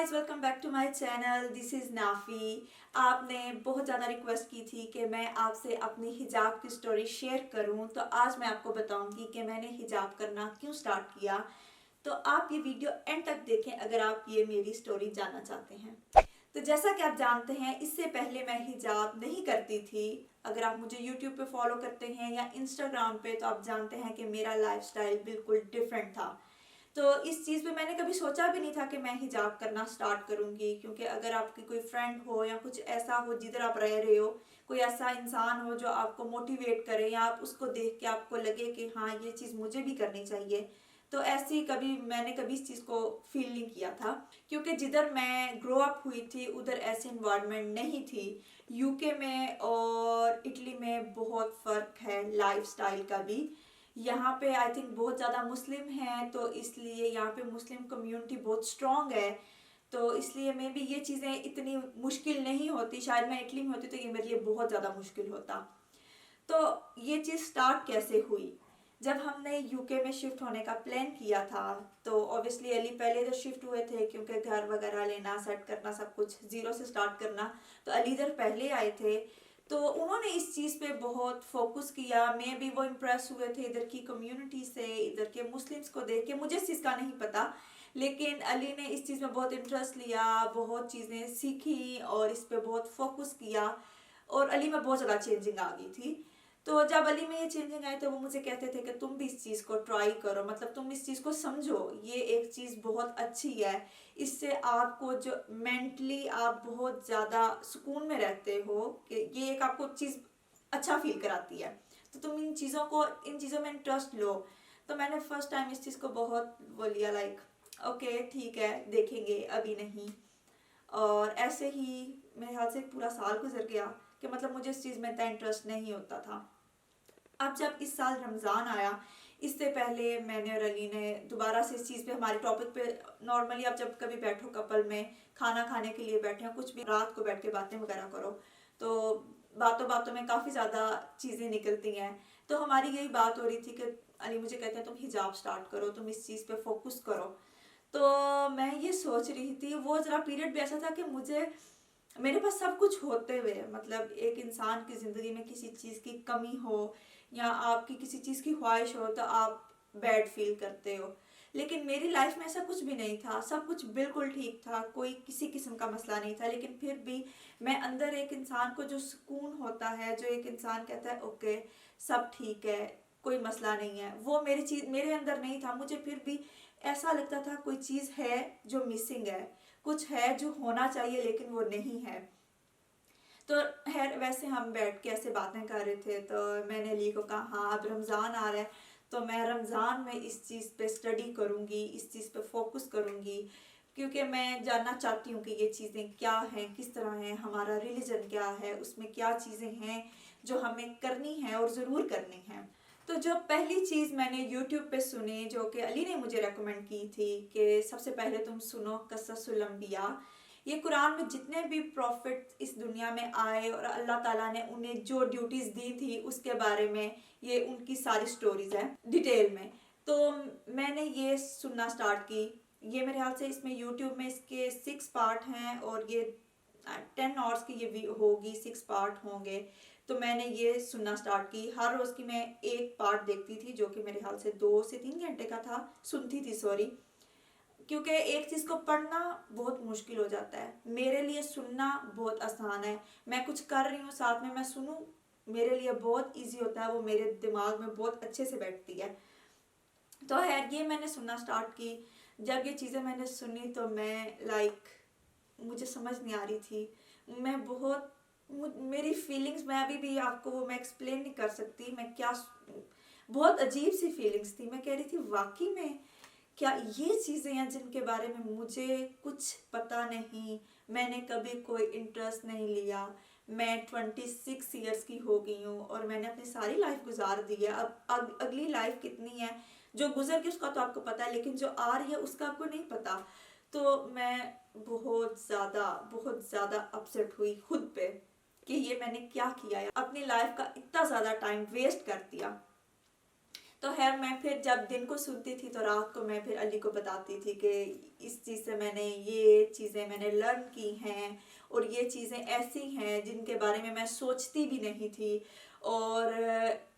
Guys, welcome back to my channel. This is Nafi. आपने बहुत ज़्यादा रिक्वेस्ट की थी कि मैं आपसे अपनी हिजाब की स्टोरी शेयर करूं, तो आज मैं आपको बताऊंगी कि मैंने हिजाब करना क्यों स्टार्ट किया। तो आप ये वीडियो एंड तक देखें अगर आप ये मेरी स्टोरी जानना चाहते हैं। तो जैसा कि आप जानते हैं, इससे पहले मैं हिजाब नहीं करती थी। अगर आप मुझे यूट्यूब पे फॉलो करते हैं या इंस्टाग्राम पे, तो आप जानते हैं कि मेरा लाइफस्टाइल बिल्कुल डिफरेंट था। तो इस चीज़ पे मैंने कभी सोचा भी नहीं था कि मैं हिजाब करना स्टार्ट करूंगी, क्योंकि अगर आपकी कोई फ्रेंड हो या कुछ ऐसा हो जिधर आप रह रहे हो, कोई ऐसा इंसान हो जो आपको मोटिवेट करे या आप उसको देख के आपको लगे कि हाँ ये चीज़ मुझे भी करनी चाहिए, तो ऐसी मैंने कभी इस चीज़ को फील नहीं किया था। क्योंकि जिधर मैं ग्रो अप हुई थी उधर ऐसी इन्वायरमेंट नहीं थी। यूके में और इटली में बहुत फ़र्क है लाइफस्टाइल का भी। यहाँ पे आई थिंक बहुत ज़्यादा मुस्लिम हैं, तो इसलिए यहाँ पे मुस्लिम कम्युनिटी बहुत स्ट्रॉन्ग है। तो इसलिए मे बी ये चीज़ें इतनी मुश्किल नहीं होती। शायद मैं इटली में होती तो ये मेरे लिए बहुत ज़्यादा मुश्किल होता। तो ये चीज़ स्टार्ट कैसे हुई? जब हमने यूके में शिफ्ट होने का प्लान किया था, तो ऑब्वियसली अली पहले तो शिफ्ट हुए थे, क्योंकि घर वगैरह लेना, सेट करना, सब कुछ जीरो से स्टार्ट करना, तो अली इधर पहले आए थे। तो उन्होंने इस चीज़ पे बहुत फोकस किया। मैं भी वो इम्प्रेस हुए थे इधर की कम्युनिटी से, इधर के मुस्लिम्स को देख के। मुझे इस चीज़ का नहीं पता, लेकिन अली ने इस चीज़ में बहुत इंटरेस्ट लिया, बहुत चीज़ें सीखी और इस पे बहुत फोकस किया। और अली में बहुत ज़्यादा चेंजिंग आ गई थी। तो जब अली में ये चेंजिंग आई तो वो मुझे कहते थे कि तुम भी इस चीज़ को ट्राई करो, मतलब तुम इस चीज़ को समझो, ये एक चीज़ बहुत अच्छी है। इससे आपको जो मेंटली आप बहुत ज़्यादा सुकून में रहते हो, कि ये एक आपको चीज़ अच्छा फील कराती है। तो तुम इन चीज़ों में इंटरेस्ट लो। तो मैंने फर्स्ट टाइम इस चीज़ को बहुत वो लिया, लाइक ओके ठीक है, देखेंगे, अभी नहीं। और ऐसे ही मेरे हाथ से पूरा साल गुजर गया कि मतलब मुझे इस चीज़ में इतना इंटरेस्ट नहीं होता था। अब जब इस साल रमज़ान आया, इससे पहले मैंने और अली ने दोबारा से इस चीज़ पे, हमारे टॉपिक पे, नॉर्मली आप जब कभी बैठो कपल में खाना खाने के लिए बैठे हैं, कुछ भी रात को बैठ के बातें वगैरह करो, तो बातों बातों में काफ़ी ज़्यादा चीज़ें निकलती हैं। तो हमारी यही बात हो रही थी कि अली मुझे कहते हैं तुम हिजाब स्टार्ट करो, तुम इस चीज़ पे फोकस करो। तो मैं ये सोच रही थी, वो ज़रा पीरियड भी ऐसा था कि मेरे पास सब कुछ होते हुए, मतलब एक इंसान की ज़िंदगी में किसी चीज़ की कमी हो या आपकी किसी चीज़ की ख्वाहिश हो तो आप बैड फील करते हो। लेकिन मेरी लाइफ में ऐसा कुछ भी नहीं था, सब कुछ बिल्कुल ठीक था, कोई किसी किस्म का मसला नहीं था। लेकिन फिर भी मैं अंदर एक इंसान को जो सुकून होता है, जो एक इंसान कहता है ओके सब ठीक है, कोई मसला नहीं है, वो मेरे अंदर नहीं था। मुझे फिर भी ऐसा लगता था कोई चीज़ है जो मिसिंग है, कुछ है जो होना चाहिए लेकिन वो नहीं है। तो खैर वैसे हम बैठ के ऐसे बातें कर रहे थे, तो मैंने अली को कहा हाँ अब रमज़ान आ रहा है, तो मैं रमज़ान में इस चीज़ पे स्टडी करूँगी, इस चीज़ पे फोकस करूँगी, क्योंकि मैं जानना चाहती हूँ कि ये चीज़ें क्या हैं, किस तरह हैं, हमारा रिलीजन क्या है, उसमें क्या चीज़ें हैं जो हमें करनी है और ज़रूर करनी है। तो जो पहली चीज़ मैंने यूट्यूब पे सुनी, जो कि अली ने मुझे रेकमेंड की थी, कि सबसे पहले तुम सुनो क़ससुल अंबिया। ये कुरान में जितने भी प्रॉफिट इस दुनिया में आए और अल्लाह ताला ने उन्हें जो ड्यूटीज़ दी थी उसके बारे में, ये उनकी सारी स्टोरीज हैं डिटेल में। तो मैंने ये सुनना स्टार्ट की। ये मेरे ख्याल से इसमें यूट्यूब में इसके 6 पार्ट हैं और ये 10 आवर्स की ये होगी, 6 पार्ट होंगे। तो मैंने ये सुनना स्टार्ट की। हर रोज़ की मैं एक पार्ट देखती थी, जो कि मेरे ख्याल से 2 से 3 घंटे का था, सुनती थी सॉरी। क्योंकि एक चीज़ को पढ़ना बहुत मुश्किल हो जाता है, मेरे लिए सुनना बहुत आसान है। मैं कुछ कर रही हूँ साथ में मैं सुनूँ, मेरे लिए बहुत इजी होता है, वो मेरे दिमाग में बहुत अच्छे से बैठती है। तो खैर ये मैंने सुनना स्टार्ट की। जब ये चीज़ें मैंने सुनी तो मैं मुझे समझ नहीं आ रही थी। मैं बहुत मेरी फीलिंग्स, मैं अभी भी आपको वो मैं एक्सप्लेन नहीं कर सकती। मैं क्या, बहुत अजीब सी फीलिंग्स थी। मैं कह रही थी वाकई में क्या ये चीज़ें हैं जिनके बारे में मुझे कुछ पता नहीं, मैंने कभी कोई इंटरेस्ट नहीं लिया। मैं 26 ईयर्स की हो गई हूँ और मैंने अपनी सारी लाइफ गुजार दी है। अब अगली लाइफ कितनी है, जो गुजर गई उसका तो आपको पता है, लेकिन जो आ रही है उसका आपको नहीं पता। तो मैं बहुत ज़्यादा अपसेट हुई खुद पे कि ये मैंने क्या किया है, अपनी लाइफ का इतना ज़्यादा टाइम वेस्ट कर दिया। तो खैर मैं फिर जब दिन को सुनती थी तो रात को मैं फिर अली को बताती थी कि इस चीज़ से मैंने ये चीज़ें मैंने लर्न की हैं और ये चीज़ें ऐसी हैं जिनके बारे में मैं सोचती भी नहीं थी। और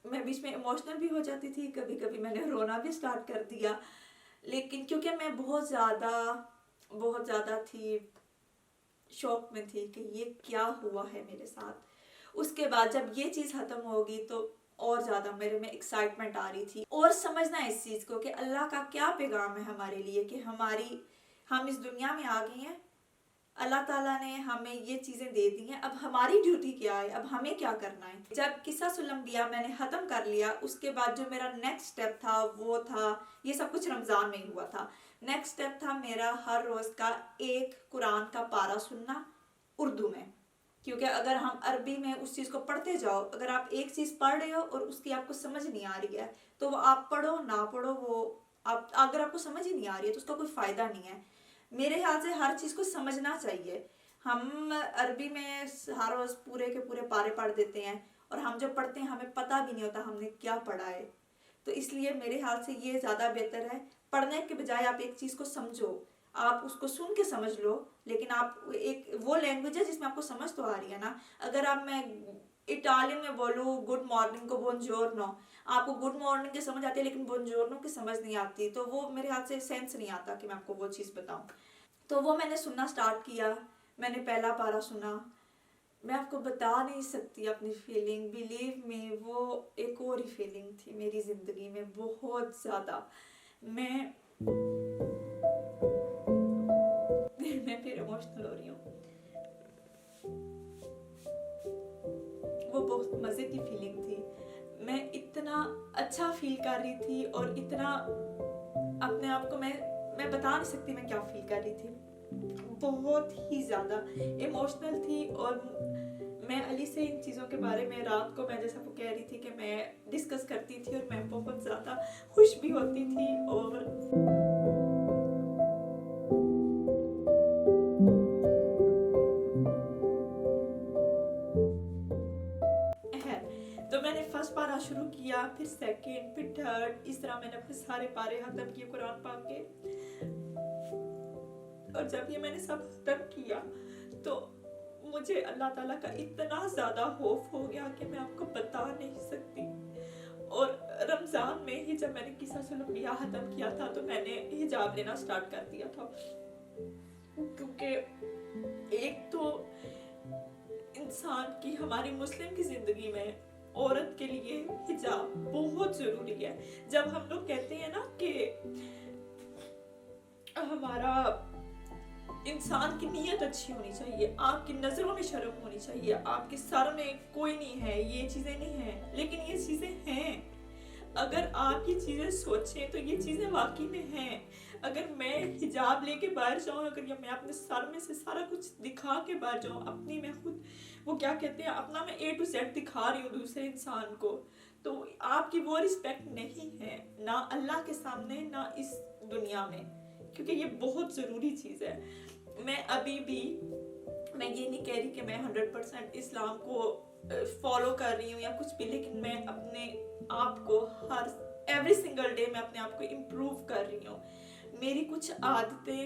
मैं बीच में इमोशनल भी हो जाती थी, कभी कभी मैंने रोना भी स्टार्ट कर दिया, लेकिन क्योंकि मैं बहुत ज़्यादा थी शॉक में थी कि ये क्या हुआ है मेरे साथ। उसके बाद जब ये चीज़ ख़त्म होगी तो और ज़्यादा मेरे में एक्साइटमेंट आ रही थी और समझना इस चीज़ को कि अल्लाह का क्या पैगाम है हमारे लिए, कि हम इस दुनिया में आ गए हैं, अल्लाह ताला ने हमें ये चीज़ें दे दी हैं, अब हमारी ड्यूटी क्या है, अब हमें क्या करना है। जब किस्सतुल अंबिया मैंने ख़त्म कर लिया, उसके बाद जो मेरा नेक्स्ट स्टेप था वो था, ये सब कुछ रमज़ान में ही हुआ था, नेक्स्ट स्टेप था मेरा हर रोज़ का एक कुरान का पारा सुनना उर्दू में। क्योंकि अगर हम अरबी में उस चीज़ को पढ़ते जाओ, अगर आप एक चीज़ पढ़ रहे हो और उसकी आपको समझ नहीं आ रही है तो वो आप पढ़ो ना पढ़ो, वो आप अगर आपको समझ ही नहीं आ रही है तो उसका कोई फ़ायदा नहीं है। मेरे ख्याल से हर चीज़ को समझना चाहिए। हम अरबी में हर रोज़ पूरे के पूरे पारे पढ़ देते हैं और हम जब पढ़ते हैं हमें पता भी नहीं होता हमने क्या पढ़ा है। तो इसलिए मेरे ख्याल से ये ज़्यादा बेहतर है, पढ़ने के बजाय आप एक चीज़ को समझो, आप उसको सुन के समझ लो, लेकिन आप एक वो लैंग्वेज है जिसमें आपको समझ तो आ रही है ना। अगर आप मैं इटालियन में बोलूँ गुड मॉर्निंग को बोनजोर्नो, आपको गुड मॉर्निंग की समझ आती है लेकिन बोनजोर्नो की समझ नहीं आती, तो वो मेरे हाथ से सेंस नहीं आता कि मैं आपको वो चीज़ बताऊँ। तो वो मैंने सुनना स्टार्ट किया, मैंने पहला पारा सुना, मैं आपको बता नहीं सकती अपनी फीलिंग, बिलीव मी वो एक और ही फीलिंग थी मेरी ज़िंदगी में, बहुत ज़्यादा। मैं फिर इमोशनल हो रही हूँ। वो बहुत मज़े की फीलिंग थी, मैं इतना अच्छा फील कर रही थी और इतना अपने आप को मैं बता नहीं सकती मैं क्या फील कर रही थी, बहुत ही ज़्यादा इमोशनल थी। और मैं अली से इन चीज़ों के बारे में रात को मैं जैसा वो कह रही थी कि मैं डिस्कस करती थी और मैं बहुत ज़्यादा खुश भी होती थी। और तो मैंने फर्स्ट पारा शुरू किया, फिर सेकंड, फिर थर्ड, इस तरह मैंने अपने सारे पारे खत्म किए कुरान पाक के। और जब ये मैंने सब खत्म किया तो मुझे अल्लाह ताला का इतना ज़्यादा खौफ हो गया कि मैं आपको बता नहीं सकती। और रमज़ान में ही जब मैंने किस्सतुल अंबिया खत्म किया था तो मैंने हिजाब लेना स्टार्ट कर दिया था, क्योंकि एक तो इंसान की, हमारी मुस्लिम की ज़िंदगी में औरत के लिए हिजाब बहुत ज़रूरी है। जब हम लोग कहते हैं ना कि हमारा इंसान की नीयत अच्छी होनी चाहिए, आपकी नज़रों में शर्म होनी चाहिए, आपके सर में कोई नहीं है, ये चीज़ें नहीं हैं, लेकिन ये चीज़ें हैं। अगर आप ये चीज़ें सोचें तो ये चीज़ें वाकई में हैं। अगर मैं हिजाब लेके बाहर जाऊँ, अगर मैं अपने सर में से सारा कुछ दिखा के बाहर जाऊँ, अपनी मैं खुद वो क्या कहते हैं अपना मैं A to Z दिखा रही हूँ दूसरे इंसान को, तो आपकी वो रिस्पेक्ट नहीं है ना अल्लाह के सामने ना इस दुनिया में, क्योंकि ये बहुत ज़रूरी चीज़ है। मैं अभी भी मैं ये नहीं कह रही कि मैं 100% इस्लाम को फॉलो कर रही हूँ या कुछ भी, लेकिन मैं अपने आप को एवरी सिंगल डे मैं अपने आप को इम्प्रूव कर रही हूँ। मेरी कुछ आदतें,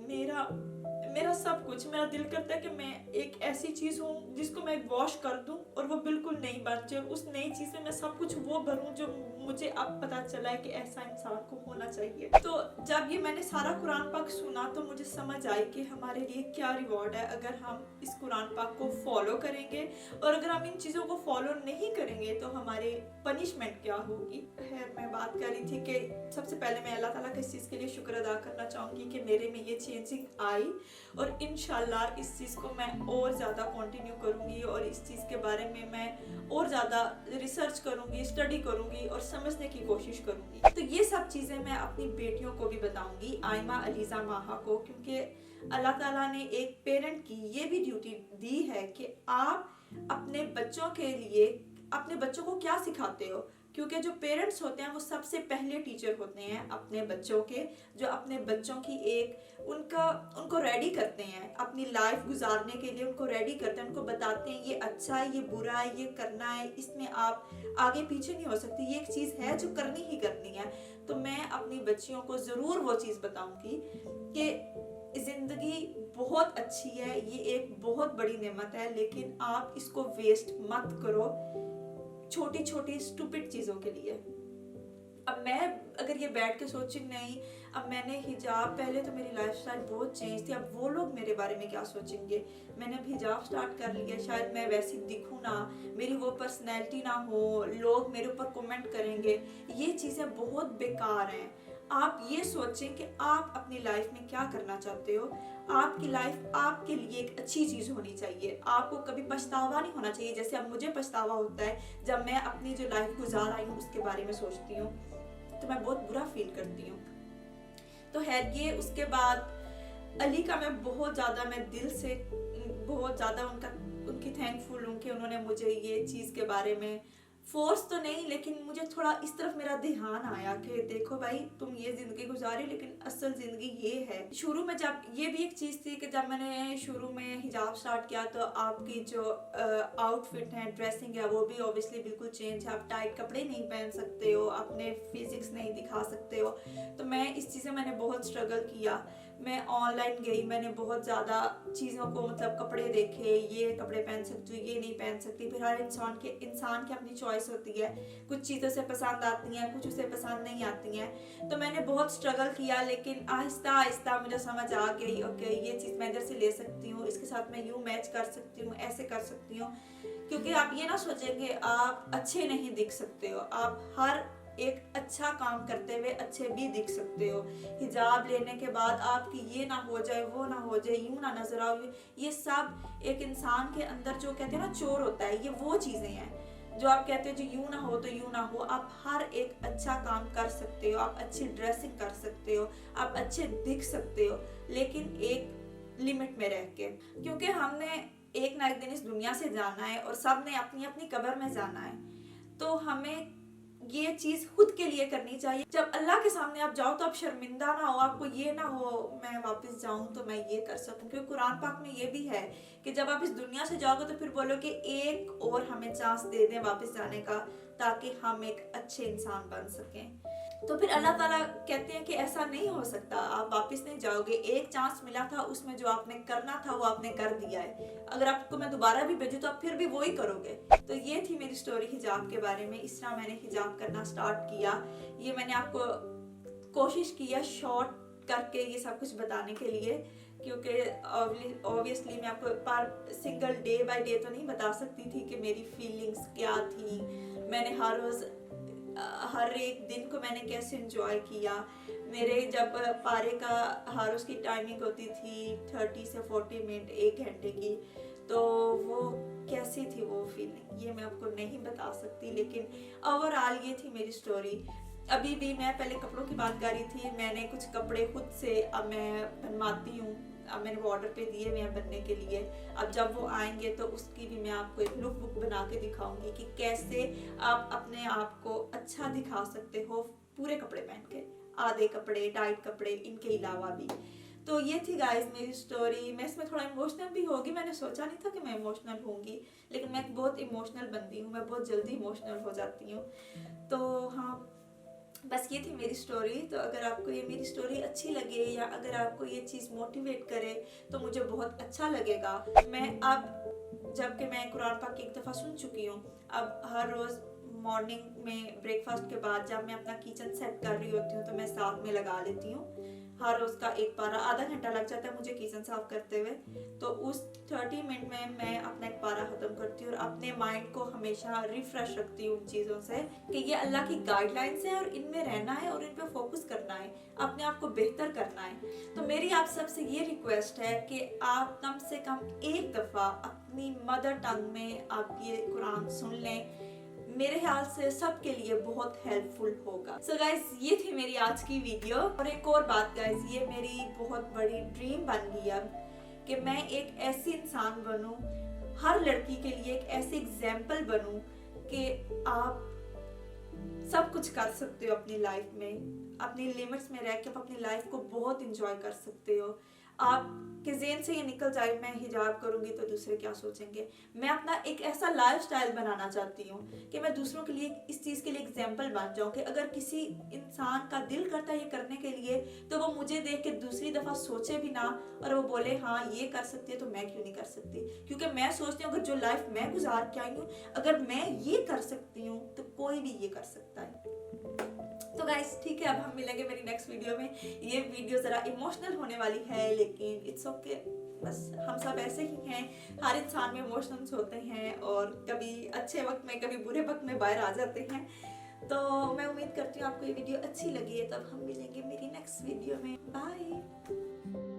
मेरा सब कुछ, मेरा दिल करता है कि मैं एक ऐसी चीज़ हूँ जिसको मैं वॉश कर दूँ और वो बिल्कुल नई बन जाए, उस नई चीज़ में मैं सब कुछ वो भरूँ जो मुझे अब पता चला है कि ऐसा इंसान को होना चाहिए। तो जब ये मैंने सारा कुरान पाक सुना तो मुझे समझ आई कि हमारे लिए क्या रिवॉर्ड है अगर हम इस कुरान पाक को फॉलो करेंगे, और अगर हम इन चीज़ों को फॉलो नहीं करेंगे तो हमारे पनिशमेंट क्या होगी। खैर मैं बात कर रही थी कि सबसे पहले मैं अल्लाह ताला का इस चीज़ के लिए शुक्र अदा करना चाहूँगी कि मेरे में ये चेंजिंग आई, और इंशाल्लाह इस चीज़ को मैं और ज़्यादा कंटिन्यू करूँगी और इस चीज़ के बारे में मैं और ज़्यादा रिसर्च करूँगी, स्टडी करूँगी और समझने की कोशिश करूँगी। तो ये सब चीज़ें मैं अपनी बेटियों को भी बताऊँगी, आयमा, अलीज़ा, माहा को, क्योंकि अल्लाह ताला ने एक पेरेंट की ये भी ड्यूटी दी है कि आप अपने बच्चों के लिए अपने बच्चों को क्या सिखाते हो, क्योंकि जो पेरेंट्स होते हैं वो सबसे पहले टीचर होते हैं अपने बच्चों के, जो अपने बच्चों की उनको रेडी करते हैं अपनी लाइफ गुजारने के लिए, उनको रेडी करते हैं, उनको बताते हैं ये अच्छा है, ये बुरा है, ये करना है, इसमें आप आगे पीछे नहीं हो सकती, ये एक चीज़ है जो करनी ही करनी है। तो मैं अपनी बच्चियों को ज़रूर वो चीज़ बताऊंगी कि ज़िंदगी बहुत अच्छी है, ये एक बहुत बड़ी नेमत है, लेकिन आप इसको वेस्ट मत करो छोटी छोटी स्टूपिड चीज़ों के लिए। अब मैं अगर ये बैठ के सोची नहीं, अब मैंने हिजाब, पहले तो मेरी लाइफस्टाइल बहुत चेंज थी, अब वो लोग मेरे बारे में क्या सोचेंगे, मैंने अब हिजाब स्टार्ट कर लिया, शायद मैं वैसी दिखूँ ना, मेरी वो पर्सनैलिटी ना हो, लोग मेरे ऊपर कमेंट करेंगे, ये चीज़ें बहुत बेकार हैं। आप ये सोचें कि आप अपनी लाइफ में क्या करना चाहते हो, आपकी लाइफ आपके लिए एक अच्छी चीज़ होनी चाहिए, आपको कभी पछतावा नहीं होना चाहिए। जैसे अब मुझे पछतावा होता है जब मैं अपनी जो लाइफ गुजार आई हूँ उसके बारे में सोचती हूँ, तो मैं बहुत बुरा फील करती हूँ। तो है ये, उसके बाद अली का मैं बहुत ज़्यादा, मैं दिल से बहुत ज़्यादा उनकी थैंकफुल हूँ कि उन्होंने मुझे ये चीज़ के बारे में फोर्स तो नहीं, लेकिन मुझे थोड़ा इस तरफ मेरा ध्यान आया कि देखो भाई तुम ये ज़िंदगी गुजारी, लेकिन असल ज़िंदगी ये है। शुरू में जब ये भी एक चीज़ थी कि जब मैंने शुरू में हिजाब स्टार्ट किया तो आपकी जो आउटफिट है, ड्रेसिंग है, वो भी ऑब्वियसली बिल्कुल चेंज है। आप टाइट कपड़े नहीं पहन सकते हो, अपने फिजिक्स नहीं दिखा सकते हो। तो मैं इस चीज़ से मैंने बहुत स्ट्रगल किया। मैं ऑनलाइन गई, मैंने बहुत ज़्यादा चीज़ों को, मतलब कपड़े देखे, ये कपड़े पहन सकती हूँ, ये नहीं पहन सकती। फिर हर इंसान की अपनी चॉइस होती है, कुछ चीज़ें उसे पसंद आती हैं, कुछ उसे पसंद नहीं आती हैं। तो मैंने बहुत स्ट्रगल किया, लेकिन आहिस्ता आहिस्ता मुझे समझ आ गई, ओके ये चीज़ मैं इधर से ले सकती हूँ, इसके साथ मैं यूँ मैच कर सकती हूँ, ऐसे कर सकती हूँ। क्योंकि आप ये ना सोचेंगे आप अच्छे नहीं दिख सकते हो, आप हर एक अच्छा काम करते हुए अच्छे भी दिख सकते हो। हिजाब लेने के बाद आपकी ये ना हो जाए, वो ना हो जाए, यूं ना नजर आओ, ये सब एक इंसान के अंदर जो कहते हैं ना चोर होता है, ये वो चीज़ें हैं जो आप कहते हो जो यूं ना हो तो यूं ना हो। आप हर एक अच्छा काम कर सकते हो, आप अच्छी ड्रेसिंग कर सकते हो, आप अच्छे दिख सकते हो, लेकिन एक लिमिट में रह के, क्योंकि हमने एक ना एक दिन इस दुनिया से जाना है और सब ने अपनी अपनी कब्र में जाना है। तो हमें ये चीज़ खुद के लिए करनी चाहिए। जब अल्लाह के सामने आप जाओ तो आप शर्मिंदा ना हो, आपको ये ना हो मैं वापस जाऊं तो मैं ये कर सकूं, क्योंकि कुरान पाक में ये भी है कि जब आप इस दुनिया से जाओगे तो फिर बोलो कि एक और हमें चांस दे दें वापस जाने का, ताकि हम एक अच्छे इंसान बन सकें। तो फिर अल्लाह ताला कहते हैं कि ऐसा नहीं हो सकता, आप वापस नहीं जाओगे, एक चांस मिला था, उसमें जो आपने करना था वो आपने कर दिया है, अगर आपको मैं दोबारा भी भेजूं तो आप फिर भी वही करोगे। तो ये थी मेरी स्टोरी हिजाब के बारे में। इस तरह मैंने हिजाब करना स्टार्ट किया। ये मैंने आपको कोशिश किया शॉर्ट करके ये सब कुछ बताने के लिए, क्योंकि ऑब्वियसली मैं आपको पर सिंगल डे बाय डे तो नहीं बता सकती थी कि मेरी फीलिंग्स क्या थी, मैंने हर एक दिन को मैंने कैसे एंजॉय किया। मेरे जब पारे का हर उसकी टाइमिंग होती थी 30 से 40 मिनट, 1 घंटे की, तो वो कैसी थी वो फीलिंग, ये मैं आपको नहीं बता सकती। लेकिन ओवरऑल ये थी मेरी स्टोरी। अभी भी मैं पहले कपड़ों की बात कर रही थी, मैंने कुछ कपड़े खुद से अब मैं बनवाती हूँ, अब मैंने वो ऑर्डर पे दिए हुए हैं बनने के लिए। अब जब वो आएंगे तो उसकी भी मैं आपको एक लुक बुक बना के दिखाऊंगी कि कैसे आप अपने आप को अच्छा दिखा सकते हो पूरे कपड़े पहन के, आधे कपड़े, टाइट कपड़े, इनके अलावा भी। तो ये थी गाइस मेरी स्टोरी। मैं इसमें थोड़ा इमोशनल भी होगी, मैंने सोचा नहीं था कि मैं इमोशनल होंगी, लेकिन मैं बहुत इमोशनल बनती हूँ, मैं बहुत जल्दी इमोशनल हो जाती हूँ। तो हाँ, बस ये थी मेरी स्टोरी। तो अगर आपको ये मेरी स्टोरी अच्छी लगे या अगर आपको ये चीज़ मोटिवेट करे तो मुझे बहुत अच्छा लगेगा। मैं अब जबकि मैं कुरान पाक एक दफ़ा सुन चुकी हूँ, अब हर रोज़ मॉर्निंग में ब्रेकफास्ट के बाद जब मैं अपना किचन सेट कर रही होती हूँ तो मैं साथ में लगा लेती हूँ। हर रोज़ का एक पारा, आधा घंटा लग जाता है मुझे किचन साफ करते हुए, तो उस 30 मिनट में मैं अपना एक पारा ख़त्म करती हूँ और अपने माइंड को हमेशा रिफ्रेश रखती हूँ उन चीज़ों से कि ये अल्लाह की गाइडलाइंस है और इनमें रहना है और इन पे फोकस करना है, अपने आप को बेहतर करना है। तो मेरी आप सबसे ये रिक्वेस्ट है कि आप कम से कम एक दफ़ा अपनी मदर टंग में आप ये कुरान सुन लें, मेरे ख्याल से सबके लिए बहुत हेल्पफुल होगा। सो गाइज, ये थी मेरी आज की वीडियो। और एक और बात गाइज, ये मेरी बहुत बड़ी ड्रीम बन गई अब कि मैं एक ऐसी इंसान बनूं, हर लड़की के लिए एक ऐसी एग्जाम्पल बनूं कि आप सब कुछ कर सकते हो अपनी लाइफ में, अपनी लिमिट्स में रह के आप अपनी लाइफ को बहुत इंजॉय कर सकते हो। आपके ज़हन से ये निकल जाए मैं हिजाब करूंगी तो दूसरे क्या सोचेंगे। मैं अपना एक ऐसा लाइफ स्टाइल बनाना चाहती हूँ कि मैं दूसरों के लिए इस चीज़ के लिए एग्जाम्पल बन जाऊँ कि अगर किसी इंसान का दिल करता है ये करने के लिए तो वो मुझे देख के दूसरी दफ़ा सोचे भी ना और वो बोले हाँ ये कर सकती है तो मैं क्यों नहीं कर सकती। क्योंकि मैं सोचती हूँ अगर जो लाइफ मैं गुजार के आई हूँ अगर मैं ये कर सकती हूँ तो कोई भी ये कर सकता है। तो गाइस ठीक है, अब हम मिलेंगे मेरी नेक्स्ट वीडियो में। ये वीडियो ज़रा इमोशनल होने वाली है लेकिन इट्स ओके, बस हम सब ऐसे ही हैं, हर इंसान में इमोशंस होते हैं और कभी अच्छे वक्त में कभी बुरे वक्त में बाहर आ जाते हैं। तो मैं उम्मीद करती हूँ आपको ये वीडियो अच्छी लगी है। तब हम मिलेंगे मेरी नेक्स्ट वीडियो में। बाय।